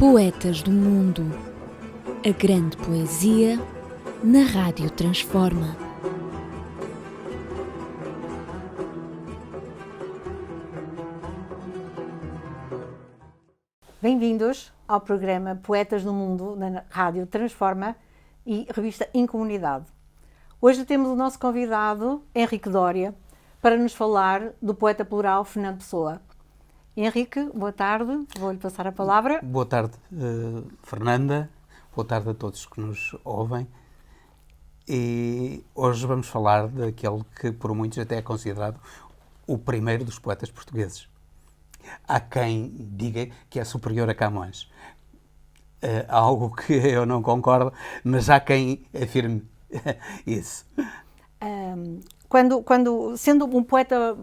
Poetas do Mundo. A grande poesia na Rádio Transforma. Bem-vindos ao programa Poetas do Mundo na Rádio Transforma e revista Incomunidade. Hoje temos o nosso convidado, Henrique Dória, para nos falar do poeta plural Fernando Pessoa. Henrique, boa tarde, vou-lhe passar a palavra. Boa tarde, Fernanda, boa tarde a todos que nos ouvem. E hoje vamos falar daquele que por muitos até é considerado o primeiro dos poetas portugueses. Há quem diga que é superior a Camões. Algo que eu não concordo, mas há quem afirme isso. Sendo um poeta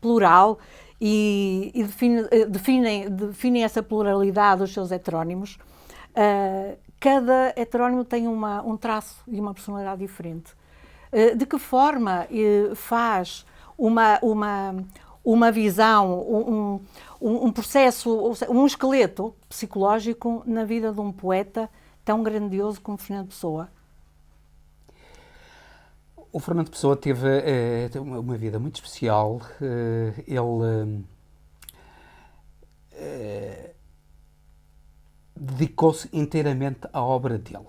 plural e definem essa pluralidade dos seus heterónimos, cada heterónimo tem um traço e uma personalidade diferente. De que forma faz uma visão, um processo, um esqueleto psicológico na vida de um poeta tão grandioso como Fernando Pessoa? O Fernando Pessoa teve uma vida muito especial. Ele dedicou-se inteiramente à obra dele.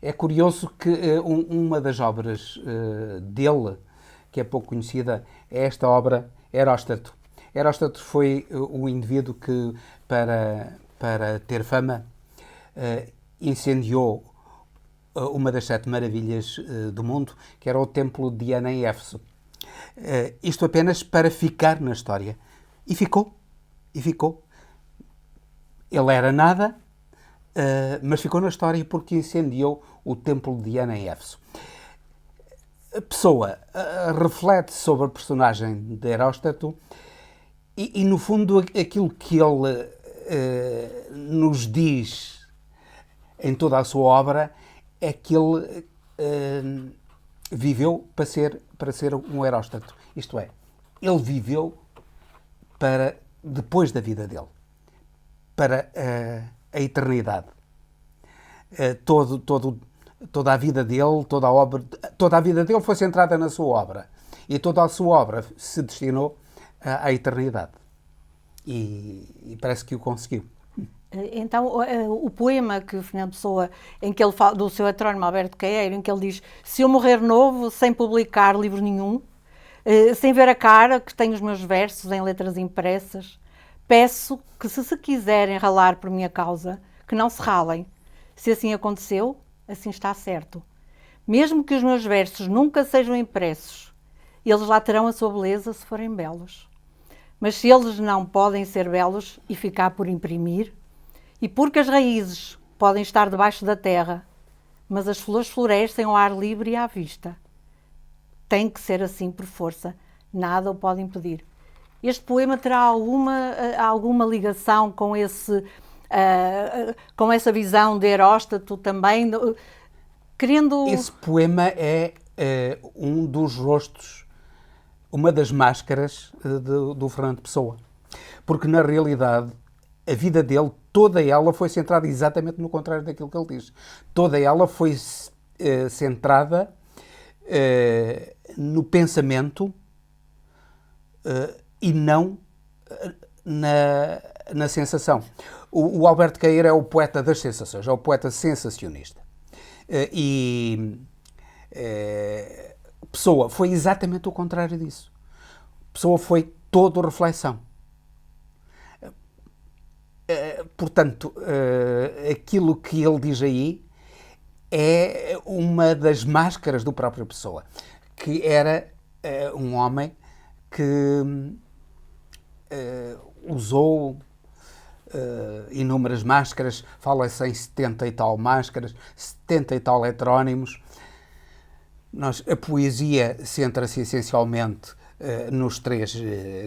É curioso que uma das obras dele, que é pouco conhecida, é esta obra, Heróstrato. Heróstrato foi o indivíduo que, para ter fama, incendiou uma das 7 maravilhas do mundo, que era o Templo de Diana em Éfeso. Isto apenas para ficar na história. E ficou. Ele era nada, mas ficou na história porque incendiou o Templo de Diana em Éfeso. A Pessoa reflete sobre a personagem de Heróstrato e, no fundo, aquilo que ele nos diz em toda a sua obra é que ele viveu para ser um Heróstrato. Isto é, ele viveu para depois da vida dele, para a eternidade. Toda a vida dele, toda a vida dele foi centrada na sua obra. E toda a sua obra se destinou à eternidade. E parece que o conseguiu. Então, o poema que Fernando Pessoa, em que ele fala do seu heterónimo Alberto Queiro, em que ele diz: se eu morrer novo, sem publicar livro nenhum, sem ver a cara que tenho os meus versos em letras impressas, peço que, se quiserem ralar por minha causa, que não se ralem. Se assim aconteceu, assim está certo. Mesmo que os meus versos nunca sejam impressos, eles lá terão a sua beleza se forem belos. Mas se eles não podem ser belos e ficar por imprimir, e porque as raízes podem estar debaixo da terra, mas as flores florescem ao ar livre e à vista, tem que ser assim por força, nada o pode impedir. Este poema terá alguma ligação com essa visão de Heróstrato também, querendo... Esse poema é um dos rostos, uma das máscaras do Fernando Pessoa. Porque, na realidade, a vida dele, toda ela foi centrada exatamente no contrário daquilo que ele diz. Toda ela foi centrada no pensamento e não na sensação. O Alberto Queiro é o poeta das sensações, é o poeta sensacionista. Pessoa foi exatamente o contrário disso. Pessoa foi todo reflexão. Portanto, aquilo que ele diz aí é uma das máscaras do próprio Pessoa, que era um homem que usou inúmeras máscaras, fala-se em 70 e tal máscaras, 70 e tal heterónimos. A poesia centra-se essencialmente nos 3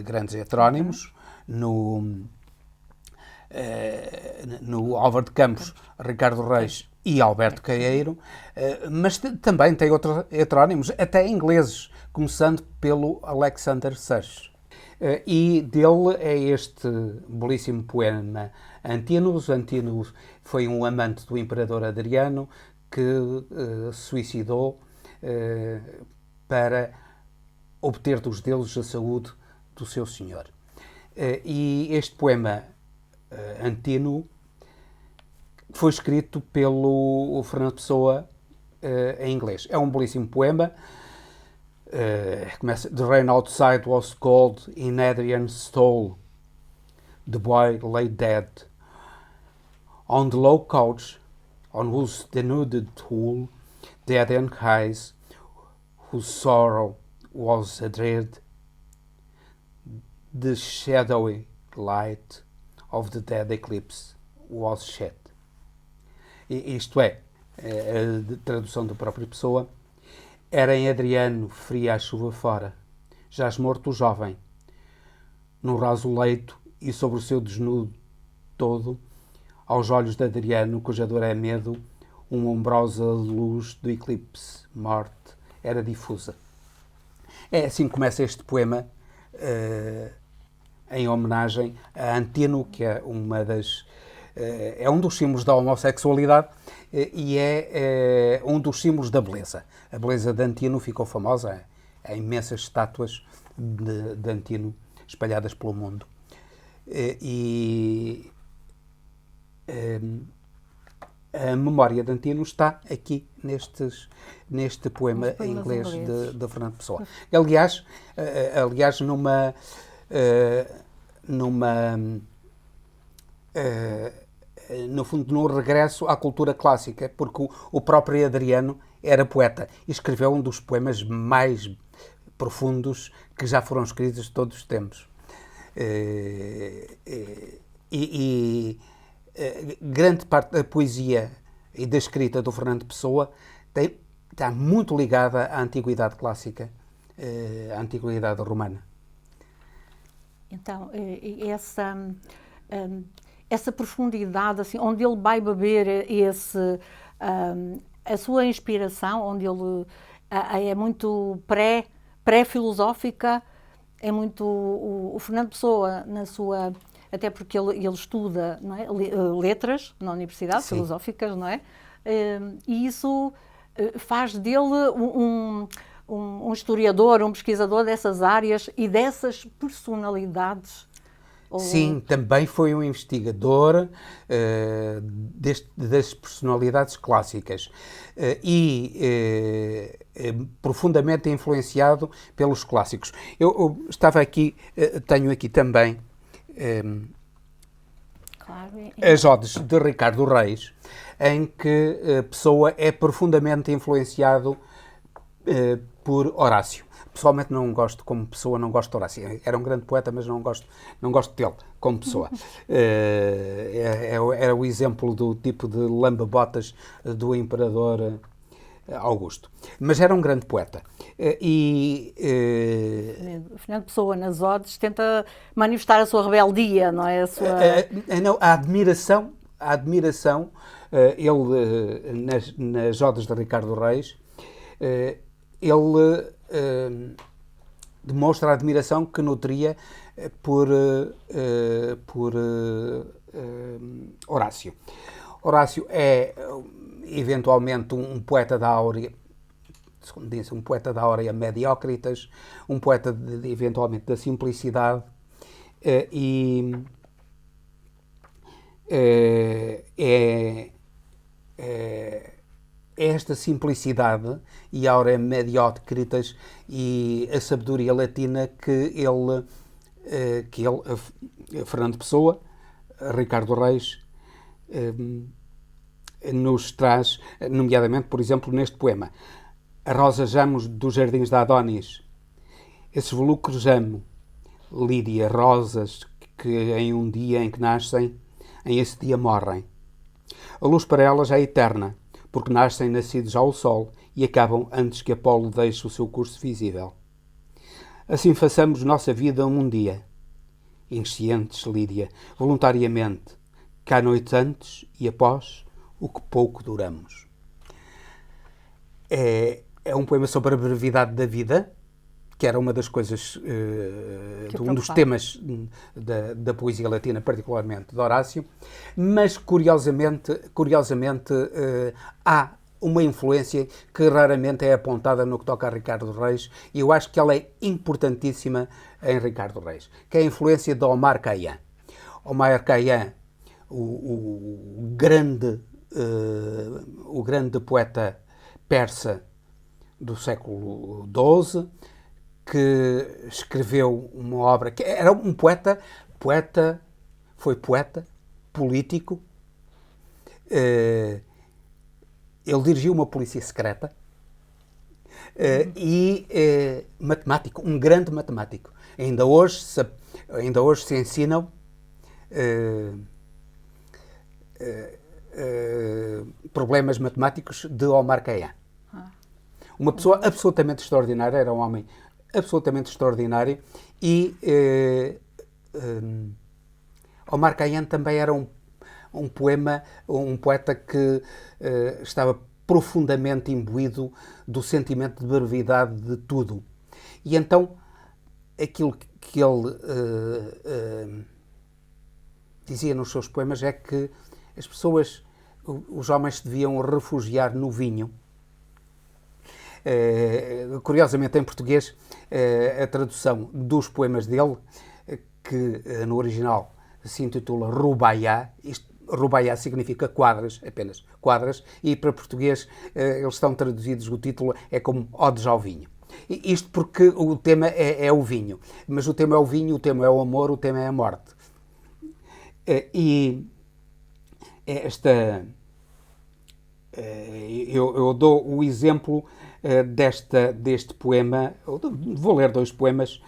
grandes heterónimos, no Álvaro de Campos, Ricardo Reis e Alberto Queiro, mas também tem outros heterónimos, até ingleses, começando pelo Alexander Sachs. E dele é este belíssimo poema Antínous. Antínous foi um amante do imperador Adriano que se suicidou para obter dos deuses a saúde do seu senhor. E este poema Antínoo foi escrito pelo Fernando Pessoa em inglês. É um belíssimo poema. Começa: The rain outside was cold in Adrian's stall. The boy lay dead on the low couch on whose denuded wool the Adrian eyes, whose sorrow was a dread, the shadowy light of the dead eclipse was shed. Isto é, a tradução da própria Pessoa. Era em Adriano fria a chuva fora, jaz morto o jovem, num raso leito e sobre o seu desnudo todo, aos olhos de Adriano, cuja dor é medo, uma ombrosa luz do eclipse, morte, era difusa. É assim que começa este poema, em homenagem a Antínoo, que é é um dos símbolos da homossexualidade e é um dos símbolos da beleza. A beleza de Antínoo ficou famosa, há imensas estátuas de Antínoo espalhadas pelo mundo. E a memória de Antínoo está aqui neste poema em inglês de Fernando Pessoa. Aliás, no fundo, num regresso à cultura clássica, porque o próprio Adriano era poeta e escreveu um dos poemas mais profundos que já foram escritos de todos os tempos. Grande parte da poesia e da escrita do Fernando Pessoa está muito ligada à antiguidade clássica, à antiguidade romana. Então, essa profundidade, assim, onde ele vai beber a sua inspiração, onde ele é muito pré-filosófica, é muito o Fernando Pessoa na sua, até porque ele estuda, não é, letras na universidade, sim, filosóficas, não é? E isso faz dele um historiador, um pesquisador dessas áreas e dessas personalidades. Sim, também foi um investigador das personalidades clássicas e profundamente influenciado pelos clássicos. Eu estava aqui, tenho aqui também as Odes de Ricardo Reis, em que Pessoa é profundamente influenciado por Horácio. Pessoalmente não gosto como Pessoa, não gosto de Horácio. Era um grande poeta, mas não gosto dele como pessoa. Era o exemplo do tipo de lamba-botas do imperador Augusto. Mas era um grande poeta. Fernando Pessoa, nas Odes, tenta manifestar a sua rebeldia, não é? A admiração, ele, nas Odes de Ricardo Reis, ele demonstra a admiração que nutria por Horácio. Horácio é eventualmente um poeta da áurea, segundo diz, um poeta da áurea mediocritas, um poeta eventualmente da simplicidade esta simplicidade e a áurea mediocritas e a sabedoria latina que Fernando Pessoa, Ricardo Reis, nos traz, nomeadamente, por exemplo, neste poema. A rosa jamo dos jardins de Adonis, esses volucros amo, Lídia, rosas que em um dia em que nascem, em esse dia morrem. A luz para elas é eterna, porque nascem nascidos ao sol e acabam antes que Apolo deixe o seu curso visível. Assim façamos nossa vida um dia, inscientes, Lídia, voluntariamente, cá noite antes e após o que pouco duramos. É um poema sobre a brevidade da vida, que era uma das coisas, um dos temas da poesia latina, particularmente de Horácio, mas curiosamente há uma influência que raramente é apontada no que toca a Ricardo Reis, e eu acho que ela é importantíssima em Ricardo Reis, que é a influência de Omar Khayyam. Omar Khayyam, o grande poeta persa do século XII, que escreveu uma obra que era um foi poeta, político, ele dirigiu uma polícia secreta e matemático, um grande matemático. Ainda hoje se ensinam problemas matemáticos de Omar Khayyam. Uma pessoa absolutamente extraordinária, era um homem absolutamente extraordinário, e Omar Khayyam também era um poeta que estava profundamente imbuído do sentimento de brevidade de tudo. E então, aquilo que ele dizia nos seus poemas é que as pessoas, os homens, se deviam refugiar no vinho. Curiosamente, em português, a tradução dos poemas dele, que no original se intitula Rubaiyat, Rubaiyat significa quadras, apenas quadras, e para português eles estão traduzidos, o título é como Odes ao Vinho. Isto porque o tema é o vinho, mas o tema é o vinho, o tema é o amor, o tema é a morte. E eu dou o exemplo deste poema, vou ler 2 poemas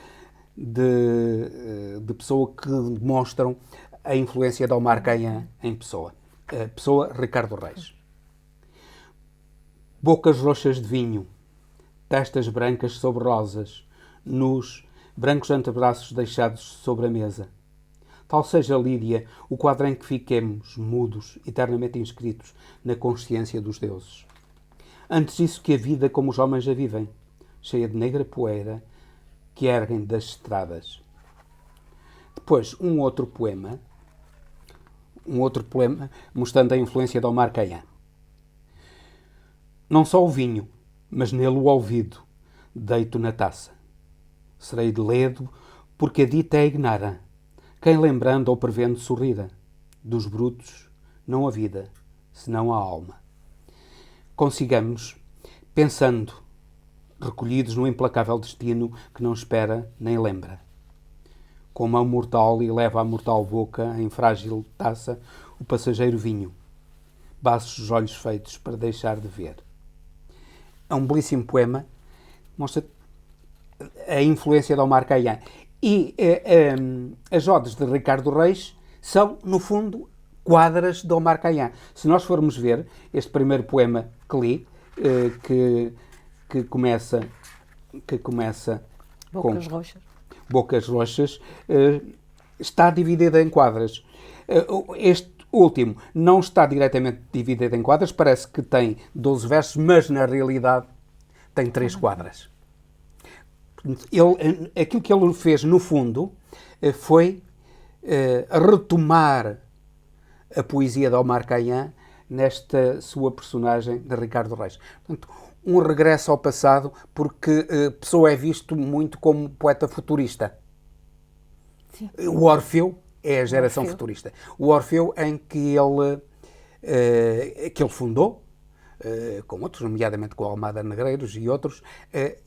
de Pessoa que demonstram a influência de Omar Khayyam em Pessoa. Pessoa, Ricardo Reis. Bocas roxas de vinho, testas brancas sobre rosas, nus, brancos antebraços deixados sobre a mesa. Tal seja, Lídia, o quadro em que fiquemos, mudos, eternamente inscritos na consciência dos deuses. Antes isso que a vida como os homens a vivem, cheia de negra poeira, que erguem das estradas. Depois, um outro poema mostrando a influência de Omar Khayyam. Não só o vinho, mas nele o ouvido, deito na taça. Serei de ledo, porque a dita é ignara. Quem lembrando ou prevendo sorrira, dos brutos não a vida, senão a alma. Consigamos, pensando, recolhidos no implacável destino que não espera nem lembra. Com mão mortal e leva à mortal boca, em frágil taça, o passageiro vinho. Baços os olhos feitos para deixar de ver. É um belíssimo poema, mostra a influência de Omar Khayyam. E as odes de Ricardo Reis são, no fundo, quadras de Omar Khayyam. Se nós formos ver este primeiro poema que li, que começa Bocas com roxas. Bocas roxas, está dividido em quadras. Este último não está diretamente dividido em quadras, parece que tem 12 versos, mas na realidade tem 3 quadras. Aquilo que ele fez, no fundo, foi retomar a poesia de Omar Khayyam nesta sua personagem de Ricardo Reis. Portanto, um regresso ao passado, porque Pessoa é visto muito como poeta futurista. Sim. O Orfeu é a geração futurista. O Orfeu em que ele fundou, com outros, nomeadamente com Almada Negreiros e outros,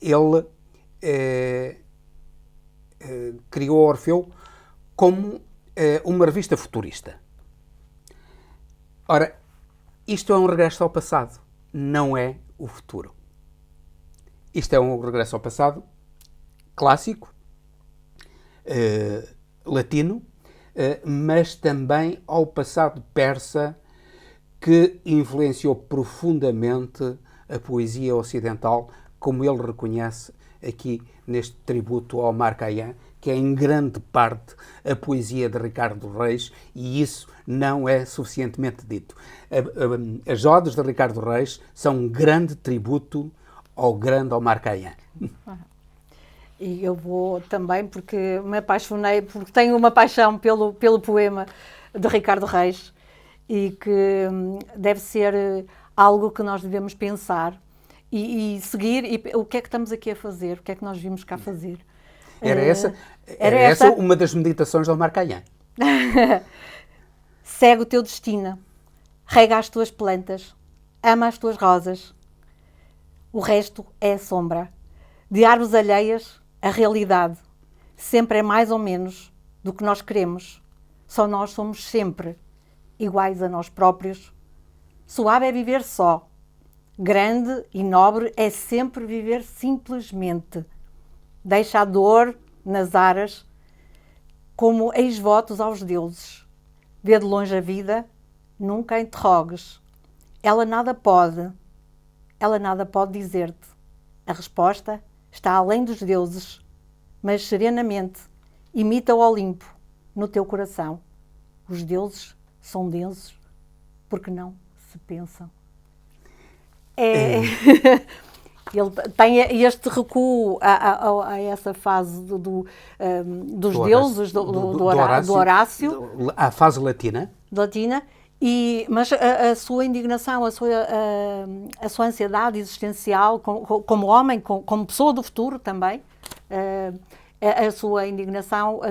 ele criou o Orfeu como uma revista futurista. Ora, isto é um regresso ao passado, não é o futuro. Isto é um regresso ao passado clássico, latino, mas também ao passado persa, que influenciou profundamente a poesia ocidental, como ele reconhece aqui neste tributo ao Omar Khayyam, que é em grande parte a poesia de Ricardo Reis, e isso não é suficientemente dito. As odes de Ricardo Reis são um grande tributo ao grande Omar Khayyam. E eu vou também porque me apaixonei, porque tenho uma paixão pelo poema de Ricardo Reis e que deve ser algo que nós devemos pensar e seguir. E o que é que estamos aqui a fazer? O que é que nós vimos cá fazer? Era essa uma das meditações do Omar Khayyam. Segue o teu destino, rega as tuas plantas, ama as tuas rosas. O resto é a sombra. De árvores alheias, a realidade sempre é mais ou menos do que nós queremos. Só nós somos sempre iguais a nós próprios. Suave é viver só. Grande e nobre é sempre viver simplesmente. Deixa a dor nas aras como ex-votos aos deuses. Vê de longe a vida, nunca a interrogues. Ela nada pode dizer-te. A resposta está além dos deuses, mas serenamente imita o Olimpo no teu coração. Os deuses são densos porque não se pensam. Ele tem este recuo a essa fase dos deuses, do Horácio. A fase latina. Mas a sua indignação, a sua ansiedade existencial como homem, como pessoa do futuro também, a sua indignação,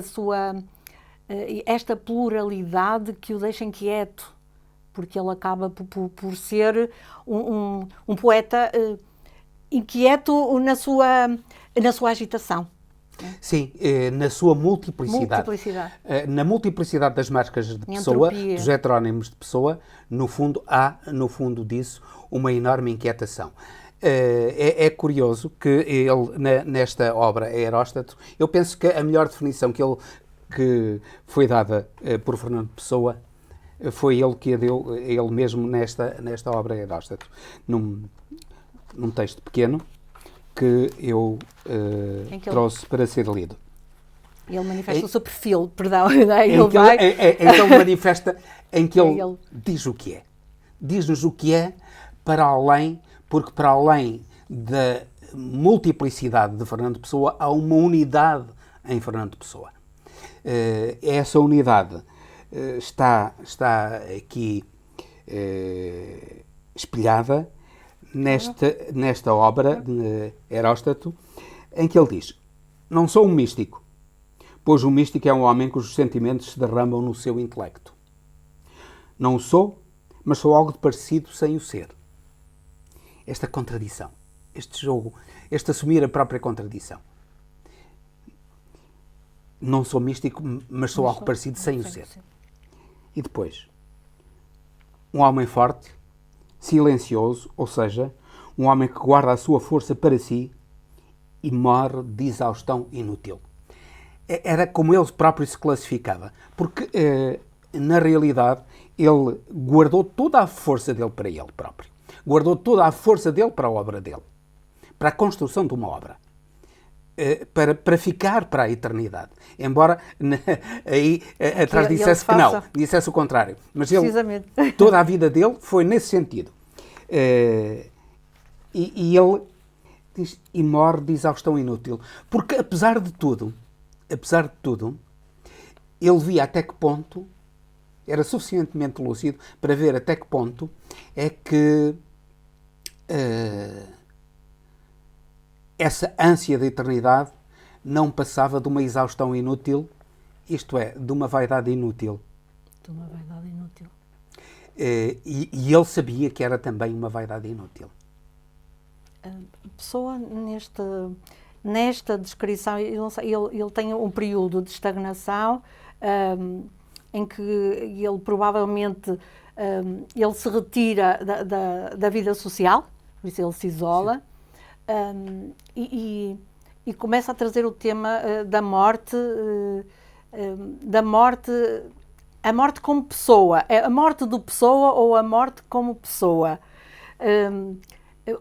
esta pluralidade que o deixa inquieto, porque ele acaba por ser um poeta inquieto na sua agitação. Sim, na sua multiplicidade. Na multiplicidade das marcas de Pessoa, dos heterónimos de Pessoa, no fundo há, disso, uma enorme inquietação. É curioso que ele, nesta obra, Aeróstato, eu penso que a melhor definição que foi dada por Fernando Pessoa foi ele que a deu, ele mesmo, nesta obra Aeróstato, num texto pequeno, que eu trouxe para ser lido. Ele manifesta o seu perfil, perdão. Então manifesta em que ele diz o que é. Diz-nos o que é porque para além da multiplicidade de Fernando Pessoa, há uma unidade em Fernando Pessoa. Essa unidade está aqui espelhada nesta obra de Aeróstato, em que ele diz: não sou um místico, pois um místico é um homem cujos sentimentos se derramam no seu intelecto. Não o sou, mas sou algo de parecido sem o ser. Esta contradição, este jogo, este assumir a própria contradição. Não sou místico, mas sou algo parecido sem o ser. E depois, um homem forte, silencioso, ou seja, um homem que guarda a sua força para si e morre de exaustão inútil. Era como ele próprio se classificava, porque, na realidade, ele guardou toda a força dele para ele próprio. Guardou toda a força dele para a obra dele, para a construção de uma obra, para ficar para a eternidade. Embora aí atrás dissesse que não, dissesse o contrário. Mas toda a vida dele foi nesse sentido. E ele diz, e morre de exaustão inútil. Porque, apesar de tudo, ele via até que ponto, era suficientemente lúcido para ver até que ponto é que essa ânsia da eternidade não passava de uma exaustão inútil, isto é, de uma vaidade inútil. De uma vaidade inútil. E ele sabia que era também uma vaidade inútil. A Pessoa, nesta descrição, ele tem um período de estagnação em que ele provavelmente ele se retira da vida social, por isso ele se isola, e começa a trazer o tema da morte, a morte como pessoa, a morte do Pessoa ou a morte como pessoa.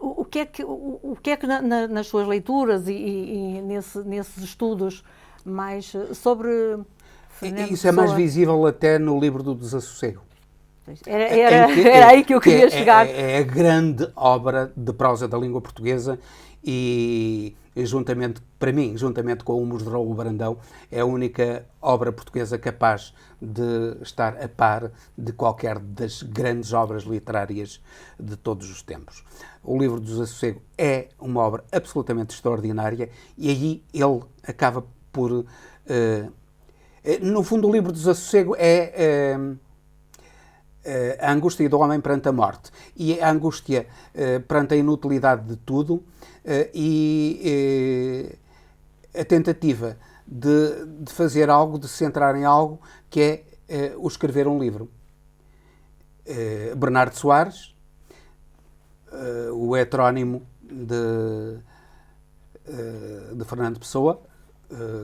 O que é que nas suas leituras e nesses estudos mais sobre Fernando Isso é mais visível até no livro do Desassossego. Era aí que eu queria chegar. É a grande obra de prosa da língua portuguesa e, juntamente, para mim, juntamente com o Humus de Raul Brandão, é a única obra portuguesa capaz de estar a par de qualquer das grandes obras literárias de todos os tempos. O Livro do Desassossego é uma obra absolutamente extraordinária e aí ele acaba por... no fundo, o Livro do Desassossego é a angústia do homem perante a morte e a angústia perante a inutilidade de tudo e a tentativa de fazer algo, de se centrar em algo que é o escrever um livro. Bernardo Soares, o heterónimo de Fernando Pessoa,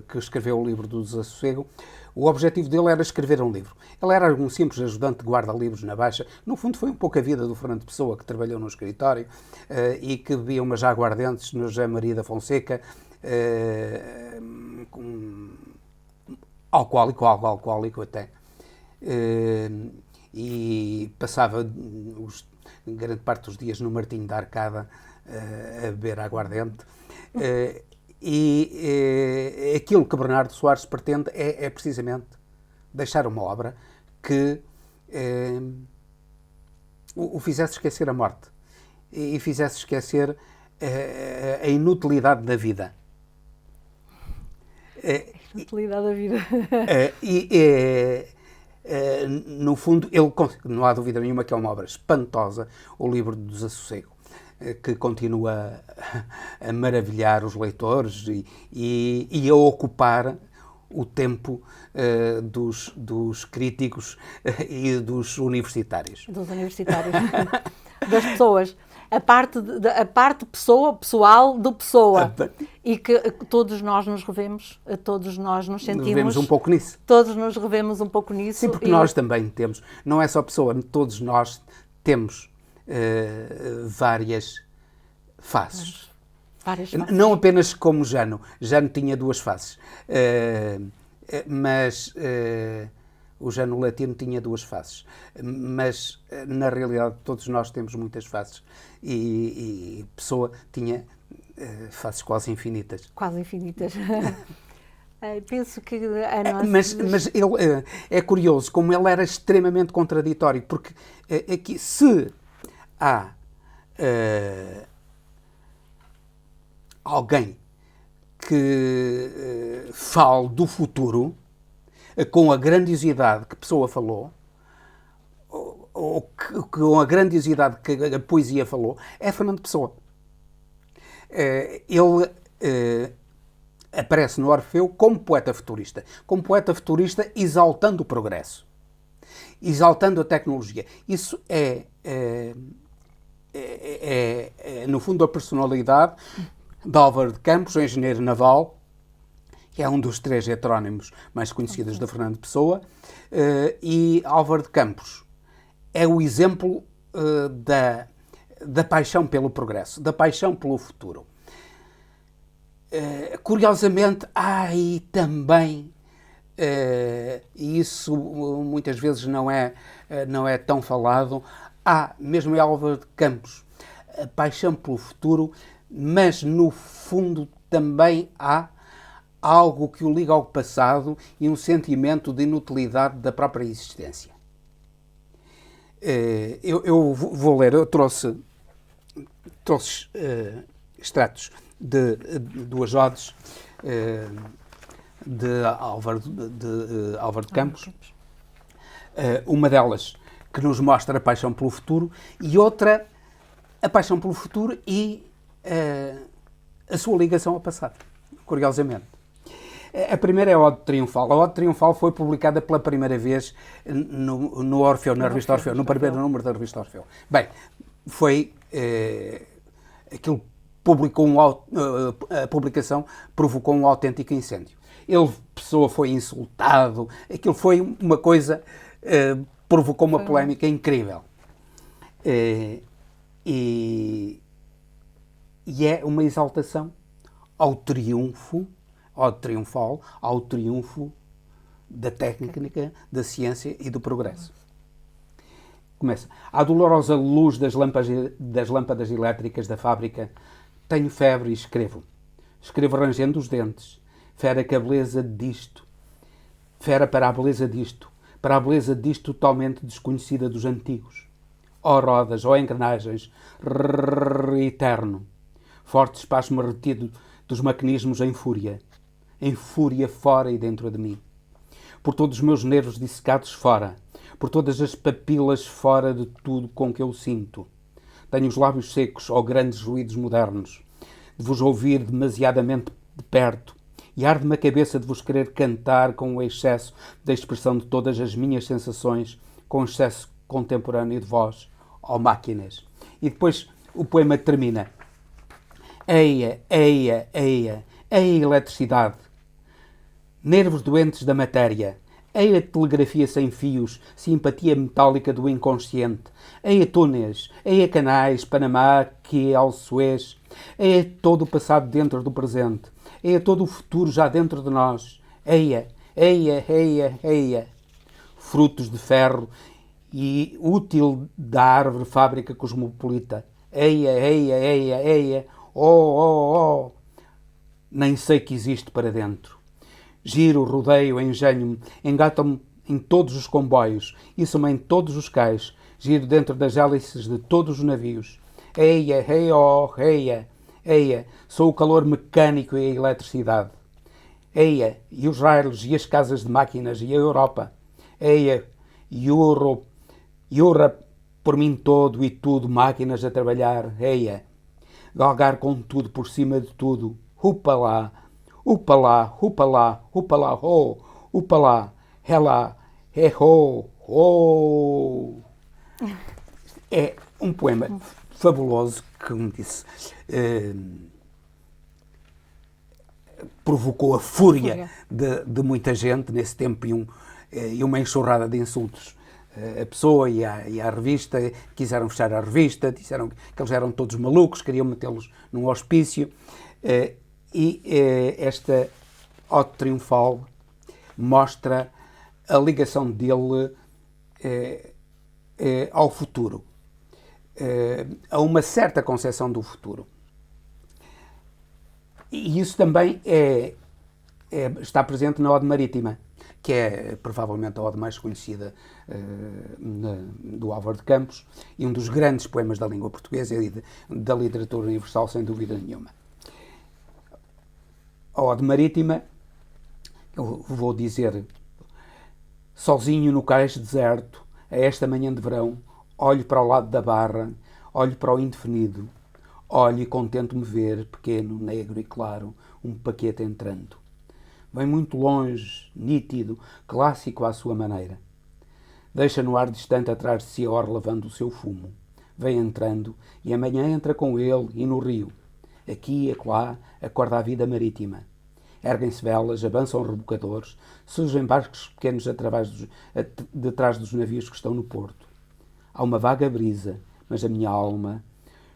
que escreveu o Livro do Desassossego, o objetivo dele era escrever um livro. Ele era um simples ajudante de guarda-livros na Baixa. No fundo, foi um pouco a vida do Fernando Pessoa, que trabalhou no escritório e que bebia umas aguardentes no José Maria da Fonseca, alcoólico até. E passava grande parte dos dias no Martinho da Arcada a beber aguardente. E aquilo que Bernardo Soares pretende é precisamente deixar uma obra que o fizesse esquecer a morte e fizesse esquecer a inutilidade da vida. Inutilidade da vida. No fundo, ele, não há dúvida nenhuma que é uma obra espantosa, o Livro do Desassossego, que continua a maravilhar os leitores e a ocupar o tempo dos críticos e dos universitários. Dos universitários. Das pessoas. A parte pessoal do Pessoa. E que todos nós nos revemos, todos nós nos sentimos... Nos revemos um pouco nisso. Todos nos revemos um pouco nisso. Sim, porque nós também temos, não é só Pessoa, todos nós temos várias faces. Várias faces. Não apenas como Jano. Jano tinha duas faces. Mas o Jano Latino tinha duas faces. Mas, na realidade, todos nós temos muitas faces. E Pessoa tinha faces quase infinitas. Quase infinitas. Penso que a nossa... Mas ele, é curioso como ele era extremamente contraditório, porque aqui, se há alguém que fale do futuro com a grandiosidade que Pessoa falou, ou com a grandiosidade que a poesia falou, é Fernando Pessoa. Ele aparece no Orfeu como poeta futurista exaltando o progresso, exaltando a tecnologia. Isso é no fundo, a personalidade de Álvaro de Campos, o engenheiro naval, que é um dos três heterónimos mais conhecidos de Fernando Pessoa, e Álvaro de Campos é o exemplo da paixão pelo progresso, da paixão pelo futuro. Curiosamente, há aí também, e isso muitas vezes não é tão falado, há, mesmo em Álvaro de Campos, a paixão pelo futuro, mas no fundo também há algo que o liga ao passado e um sentimento de inutilidade da própria existência. Eu vou ler, eu trouxe extratos de duas odes de Álvaro de Campos. Uma delas que nos mostra a paixão pelo futuro e outra a paixão pelo futuro e a sua ligação ao passado, curiosamente. A primeira é a Ode Triunfal. A Ode Triunfal foi publicada pela primeira vez no Orfeu, na revista Orfeu, no primeiro número da revista Orfeu. Bem, foi aquilo a publicação provocou um autêntico incêndio. Pessoa foi insultado, aquilo foi uma coisa, provocou uma polémica incrível. E é uma exaltação ao triunfo, ao triunfal, ao triunfo da técnica, da ciência e do progresso. Começa. À dolorosa luz das lâmpadas elétricas da fábrica, tenho febre e escrevo. Escrevo rangendo os dentes. Fera que a beleza disto. Fera para a beleza disto. Para a beleza disto totalmente desconhecida dos antigos. Ó rodas, ó engrenagens, eterno. Forte espasmo retido dos maquinismos em fúria fora e dentro de mim. Por todos os meus nervos dissecados fora, por todas as papilas fora de tudo com que eu sinto. Tenho os lábios secos, ó grandes ruídos modernos, de vos ouvir demasiadamente de perto, e arde-me a cabeça de vos querer cantar com o excesso da expressão de todas as minhas sensações, com o excesso contemporâneo de vós, ó máquinas. E depois o poema termina. Eia, eia, eia, eia eletricidade. Nervos doentes da matéria. Eia telegrafia sem fios, simpatia metálica do inconsciente. Eia túneis, eia canais, Panamá, Kiel, Suez. Eia todo o passado dentro do presente. Eia todo o futuro já dentro de nós. Eia, eia, eia, eia. Frutos de ferro e útil da árvore fábrica cosmopolita. Eia, eia, eia, eia. Oh, oh, oh. Nem sei que existe para dentro. Giro, rodeio, engenho-me, engato-me em todos os comboios, isso-me em todos os cais, giro dentro das hélices de todos os navios. Eia, eia, oh, eia, eia, sou o calor mecânico e a eletricidade. Eia, e os raios e as casas de máquinas e a Europa. Eia, Europe, por mim todo e tudo, máquinas a trabalhar. Eia, galgar com tudo por cima de tudo. Upa lá, upa lá, upa lá, upa lá, oh, upa lá, ela, ho, oh. É um poema fabuloso que, como disse, provocou a fúria de muita gente nesse tempo e uma enxurrada de insultos. A pessoa e à revista, quiseram fechar a revista, disseram que eles eram todos malucos, queriam metê-los num hospício. Esta Ode Triunfal mostra a ligação dele ao futuro, a uma certa concepção do futuro. E isso também está presente na Ode Marítima, que é provavelmente a ode mais conhecida do Álvaro de Campos e um dos grandes poemas da língua portuguesa e da literatura universal, sem dúvida nenhuma. A Ode Marítima, eu vou dizer, sozinho no cais deserto, a esta manhã de verão, olho para o lado da barra, olho para o indefinido, olho e contento-me ver, pequeno, negro e claro, um paquete entrando. Vem muito longe, nítido, clássico à sua maneira. Deixa no ar distante atrás de si a orla lavando o seu fumo. Vem entrando e amanhã entra com ele e no rio. Aqui e acolá acorda a vida marítima. Erguem-se velas, avançam rebocadores, surgem barcos pequenos detrás dos navios que estão no porto. Há uma vaga brisa, mas a minha alma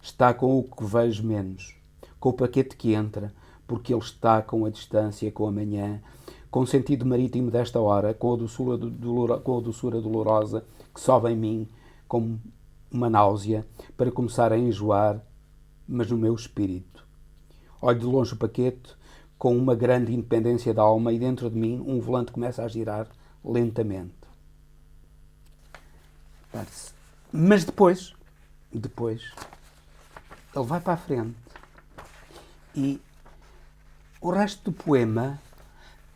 está com o que vejo menos, com o paquete que entra, porque ele está com a distância, com a manhã, com o sentido marítimo desta hora, com a doçura dolorosa que sobe em mim como uma náusea, para começar a enjoar, mas no meu espírito. Olho de longe o paquete, com uma grande independência da alma, e dentro de mim um volante começa a girar lentamente. Mas depois, ele vai para a frente. E o resto do poema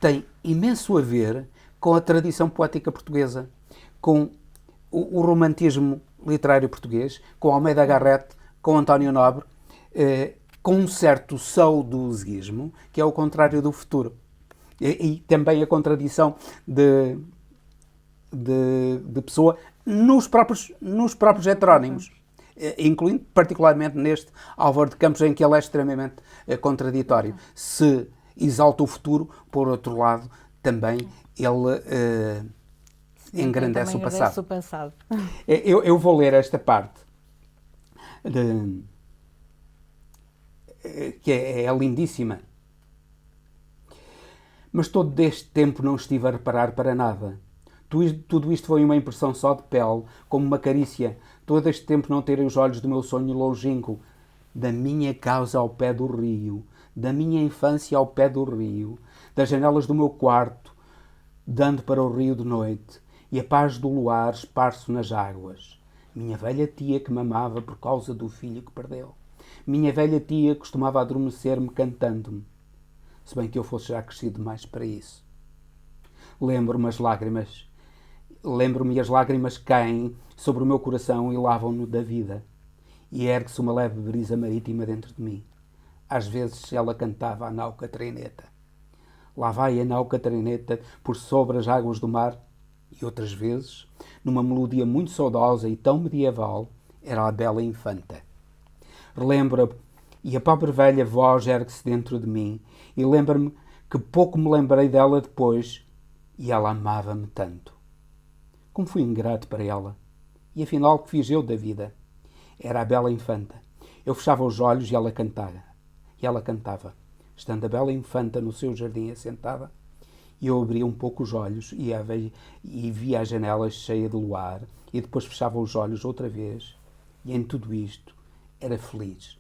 tem imenso a ver com a tradição poética portuguesa, com o romantismo literário português, com Almeida Garrett, com António Nobre, com um certo saudosismo, que é o contrário do futuro. E também a contradição de Pessoa nos próprios heterónimos, incluindo particularmente neste Álvaro de Campos, em que ele é extremamente contraditório. Se exalta o futuro, por outro lado, também ele engrandece o passado. Eu vou ler esta parte, que é lindíssima. Mas todo deste tempo não estive a reparar para nada. Tudo isto foi uma impressão só de pele, como uma carícia. Todo este tempo não terem os olhos do meu sonho longínquo, da minha causa ao pé do rio, da minha infância ao pé do rio, das janelas do meu quarto, dando para o rio de noite, e a paz do luar esparso nas águas. Minha velha tia que me amava por causa do filho que perdeu. Minha velha tia costumava adormecer-me cantando-me, se bem que eu fosse já crescido demais para isso. Lembro-me e as lágrimas caem sobre o meu coração e lavam-no da vida. E ergue-se uma leve brisa marítima dentro de mim. Às vezes ela cantava a nau Catrineta. Lá vai a nau Catrineta por sobre as águas do mar. E outras vezes, numa melodia muito saudosa e tão medieval, era a bela infanta. Relembro-a e a pobre velha voz ergue-se dentro de mim e lembra-me que pouco me lembrei dela depois e ela amava-me tanto. Como fui ingrato para ela. E afinal, que fiz eu da vida? Era a bela infanta. Eu fechava os olhos e ela cantava. Estando a bela infanta no seu jardim assentada, e eu abria um pouco os olhos e via as janelas cheias de luar, e depois fechava os olhos outra vez, e em tudo isto era feliz.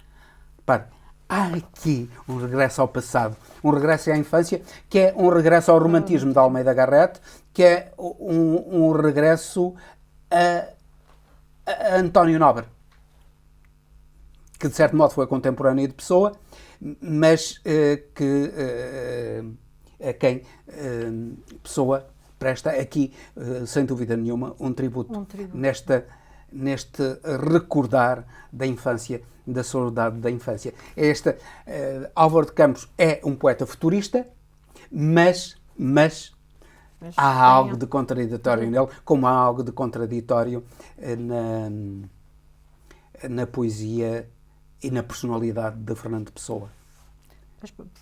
Repare, há aqui um regresso ao passado, um regresso à infância, que é um regresso ao romantismo de Almeida Garrett, que é um regresso a António Nobre, que de certo modo foi contemporâneo de Pessoa, mas a quem Pessoa presta aqui, sem dúvida nenhuma, um tributo. Neste recordar da infância, da saudade da infância. Álvaro de Campos é um poeta futurista, mas há algo de contraditório nele, como há algo de contraditório na poesia e na personalidade de Fernando Pessoa.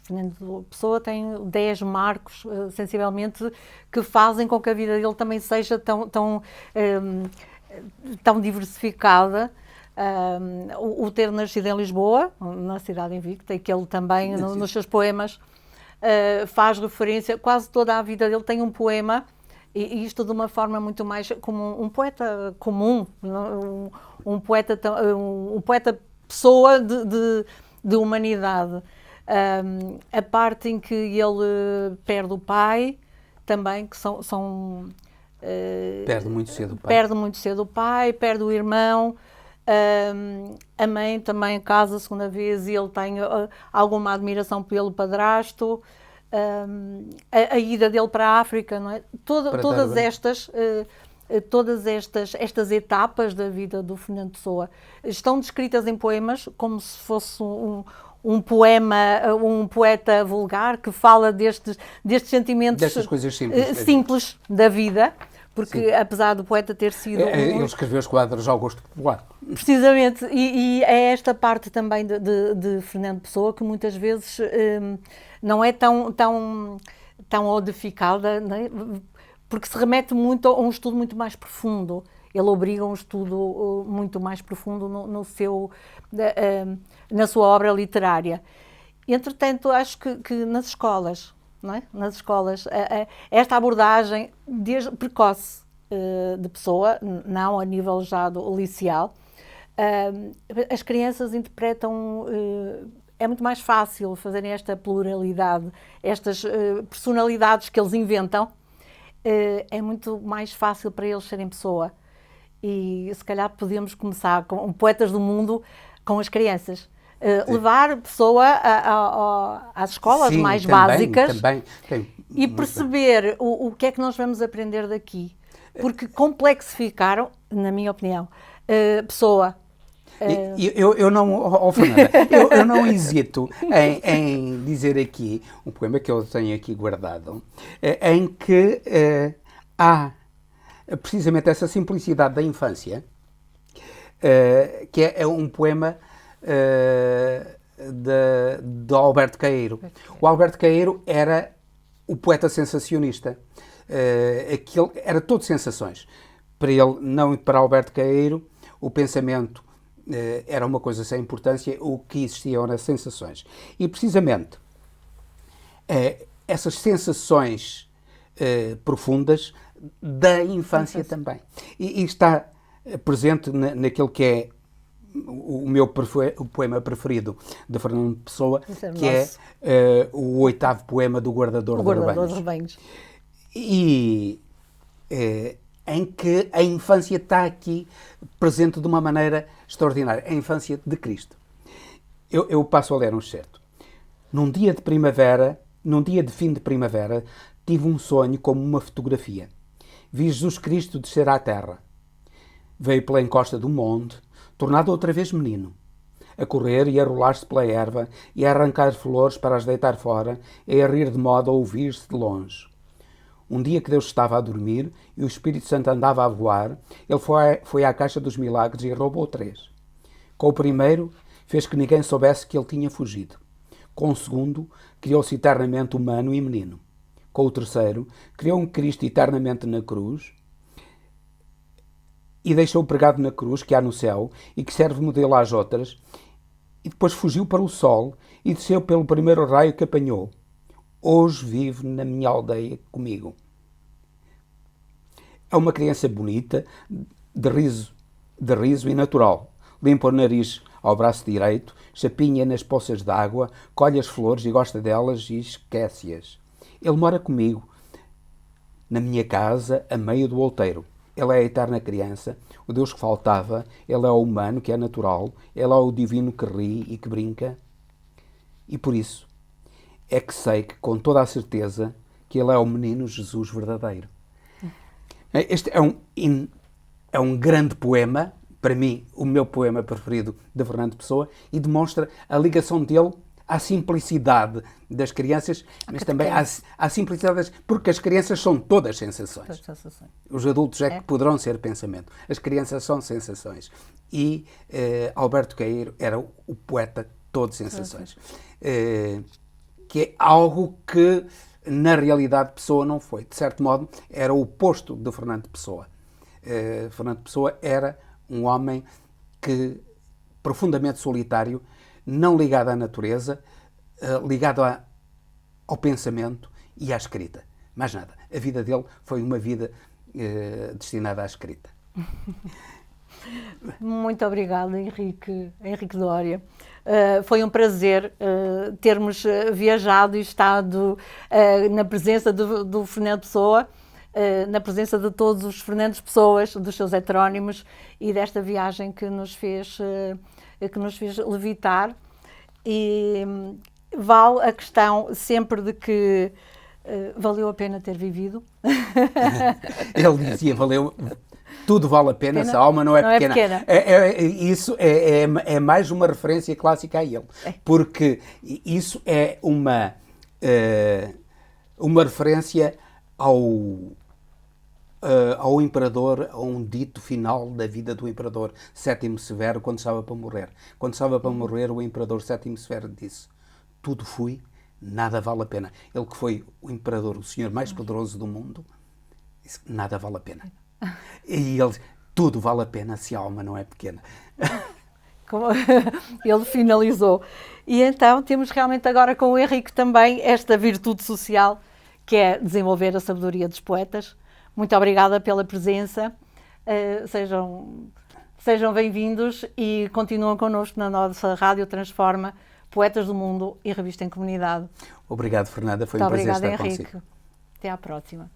Fernando Pessoa tem 10 marcos, sensivelmente, que fazem com que a vida dele também seja tão diversificada. O ter nascido em Lisboa, na cidade invicta, e que ele também, nos seus poemas, faz referência, quase toda a vida dele tem um poema, e isto de uma forma muito mais como um poeta comum, um poeta pessoa de humanidade. A parte em que ele perde o pai, também, que perde muito cedo o pai. Perde muito cedo o pai, perde o irmão, a mãe também casa a segunda vez e ele tem alguma admiração pelo padrasto, a ida dele para a África, não é? Todas estas etapas da vida do Fernando Pessoa estão descritas em poemas como se fosse um poeta vulgar que fala destes sentimentos, destas coisas simples da vida, porque sim, apesar do poeta ter sido... Ele escreveu os quadros ao gosto popular. Precisamente, e é esta parte também de Fernando Pessoa que muitas vezes não é tão odificada, não é? Porque se remete muito a um estudo muito mais profundo. Ele obriga a um estudo muito mais profundo na sua obra literária. Entretanto, acho que nas escolas, não é? Nas escolas, esta abordagem desde precoce de Pessoa, não a nível já do liceal, as crianças interpretam, é muito mais fácil fazerem esta pluralidade, estas personalidades que eles inventam, é muito mais fácil para eles serem Pessoa. E se calhar podemos começar com poetas do mundo, com as crianças. Levar Pessoa às escolas mais básicas e perceber o que é que nós vamos aprender daqui. Porque complexificaram, na minha opinião, Pessoa. Eu não hesito em dizer aqui um poema que eu tenho aqui guardado, em que há precisamente essa simplicidade da infância, que é um poema de Alberto Caeiro. O Alberto Caeiro era o poeta sensacionista. Aquilo era todo sensações. Para ele, não para Alberto Caeiro, o pensamento era uma coisa sem importância, o que existiam eram sensações. E precisamente essas sensações profundas da infância também. E está presente naquele que é o meu o poema preferido de Fernando Pessoa, que é o 8º poema do Guardador de Rebanhos. E em que a infância está aqui presente de uma maneira extraordinária. A infância de Cristo. Eu passo a ler um certo. Num dia de fim de primavera, tive um sonho como uma fotografia. Vi Jesus Cristo descer à terra. Veio pela encosta do monte, tornado outra vez menino, a correr e a rolar-se pela erva, e a arrancar flores para as deitar fora, e a rir de modo a ouvir-se de longe. Um dia que Deus estava a dormir e o Espírito Santo andava a voar, ele foi à caixa dos milagres e roubou 3. Com o primeiro, fez que ninguém soubesse que ele tinha fugido. Com o segundo, criou-se eternamente humano e menino. Com o terceiro, criou um Cristo eternamente na cruz e deixou pregado na cruz que há no céu e que serve modelo às outras, e depois fugiu para o sol e desceu pelo primeiro raio que apanhou. Hoje vive na minha aldeia comigo. É uma criança bonita, de riso e natural. Limpa o nariz ao braço direito, chapinha nas poças d'água, colhe as flores e gosta delas e esquece-as. Ele mora comigo, na minha casa, a meio do outeiro. Ele é a eterna criança, o Deus que faltava, ele é o humano que é natural, ele é o divino que ri e que brinca. E por isso é que sei que, com toda a certeza, que ele é o menino Jesus verdadeiro. Este é um grande poema, para mim, o meu poema preferido de Fernando Pessoa, e demonstra a ligação dele à simplicidade das crianças, mas também à simplicidade, porque as crianças são todas sensações. Os adultos é que poderão ser pensamento. As crianças são sensações. E Alberto Queiro era o poeta todo sensações. Que é algo que, na realidade, Pessoa não foi. De certo modo, era o oposto de Fernando Pessoa. Fernando Pessoa era um homem profundamente solitário, não ligado à natureza, ligado ao pensamento e à escrita. Mais nada. A vida dele foi uma vida destinada à escrita. Muito obrigada, Henrique Dória. Foi um prazer termos viajado e estado na presença do Fernando Pessoa, na presença de todos os Fernandes Pessoas, dos seus heterónimos, e desta viagem que nos fez levitar. E vale a questão sempre de que valeu a pena ter vivido. Ele dizia, tudo vale a pena se a alma não é pequena. Isso é mais uma referência clássica a ele. Porque isso é uma referência ao imperador, a um dito final da vida do imperador Sétimo Severo, quando estava para morrer. Quando estava para morrer, o imperador Sétimo Severo disse: tudo fui, nada vale a pena. Ele que foi o imperador, o senhor mais poderoso do mundo, disse: nada vale a pena. E ele: tudo vale a pena se a alma não é pequena. Ele finalizou. E então temos realmente agora com o Henrique também esta virtude social, que é desenvolver a sabedoria dos poetas. Muito obrigada pela presença. Sejam bem-vindos e continuam connosco na nossa Rádio Transforma, Poetas do Mundo e Revista em Comunidade. Obrigado, Fernanda. Foi um prazer estar consigo. Henrique. Até à próxima.